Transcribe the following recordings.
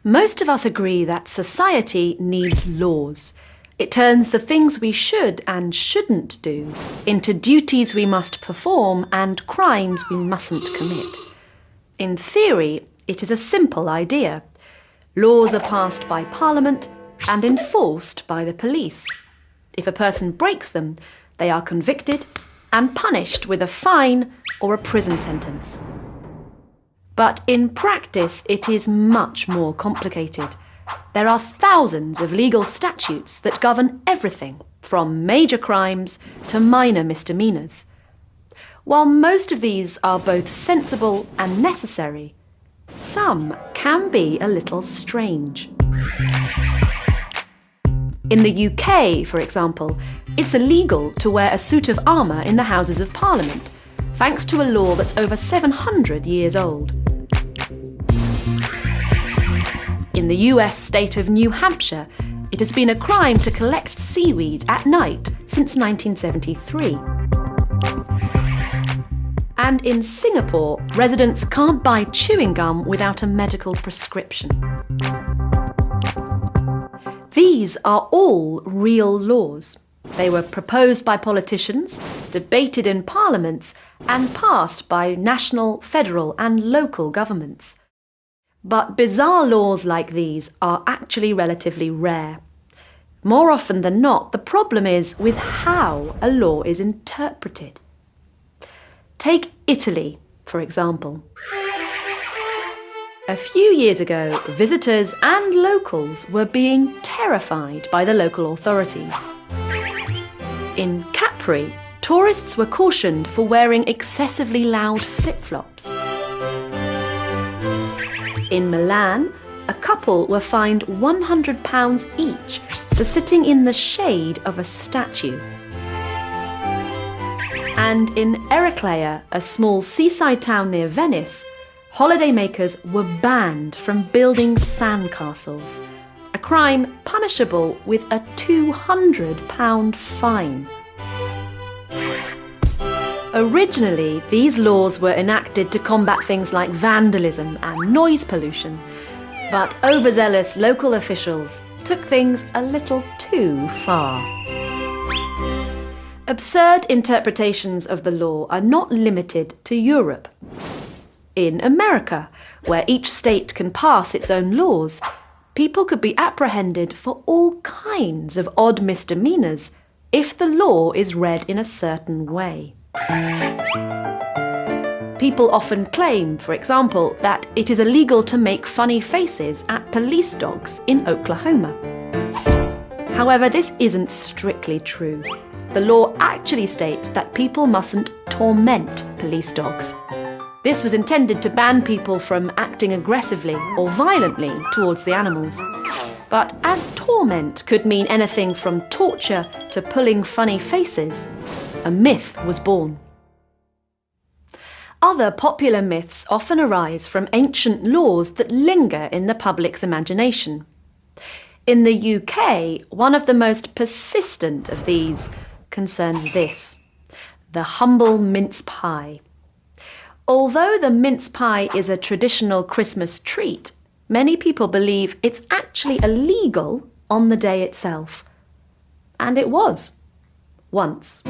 Most of us agree that society needs laws. It turns the things we should and shouldn't do into duties we must perform and crimes we mustn't commit. In theory, it is a simple idea. Laws are passed by Parliament and enforced by the police. If a person breaks them, they are convicted and punished with a fine or a prison sentence. But in practice, it is much more complicated. There are thousands of legal statutes that govern everything from major crimes to minor misdemeanours. While most of these are both sensible and necessary, some can be a little strange. In the UK, for example, it's illegal to wear a suit of armour in the Houses of Parliament, thanks to a law that's over 700 years old. In the US state of New Hampshire, it has been a crime to collect seaweed at night since 1973. And in Singapore, residents can't buy chewing gum without a medical prescription. These are all real laws. They were proposed by politicians, debated in parliaments, and passed by national, federal, and local governments. But bizarre laws like these are actually relatively rare. More often than not, the problem is with how a law is interpreted. Take Italy, for example. A few years ago, visitors and locals were being terrified by the local authorities. In Capri, tourists were cautioned for wearing excessively loud flip-flops. In Milan, a couple were fined £100 each for sitting in the shade of a statue. And in Eraclea, a small seaside town near Venice, holidaymakers were banned from building sandcastles, a crime punishable with a £200 fine. Originally, these laws were enacted to combat things like vandalism and noise pollution, but overzealous local officials took things a little too far. Absurd interpretations of the law are not limited to Europe. In America, where each state can pass its own laws, people could be apprehended for all kinds of odd misdemeanours if the law is read in a certain way. People often claim, for example, that it is illegal to make funny faces at police dogs in Oklahoma. However, this isn't strictly true. The law actually states that people mustn't torment police dogs. This was intended to ban people from acting aggressively or violently towards the animals. But as torment could mean anything from torture to pulling funny faces, a myth was born. Other popular myths often arise from ancient laws that linger in the public's imagination. In the UK, one of the most persistent of these concerns this: the humble mince pie. Although the mince pie is a traditional Christmas treat, many people believe it's actually illegal on the day itself. And it was. Once.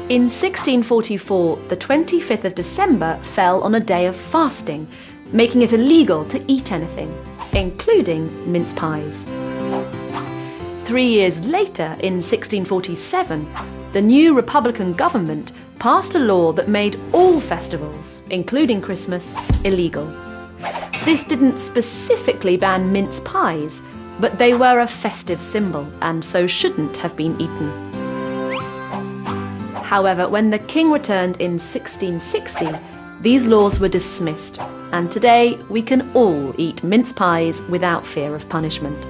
In 1644, the 25th of December fell on a day of fasting, making it illegal to eat anything, including mince pies. 3 years later, in 1647, the new Republican government passed a law that made all festivals, including Christmas, illegal. This didn't specifically ban mince pies, but they were a festive symbol and so shouldn't have been eaten. However, when the king returned in 1660, these laws were dismissed, and today we can all eat mince pies without fear of punishment.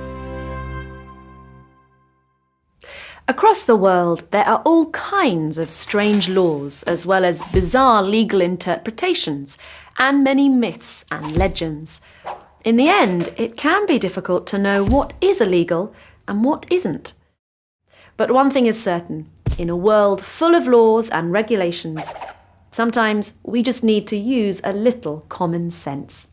Across the world, there are all kinds of strange laws, as well as bizarre legal interpretations, and many myths and legends. In the end, it can be difficult to know what is illegal and what isn't. But one thing is certain, in a world full of laws and regulations, sometimes we just need to use a little common sense.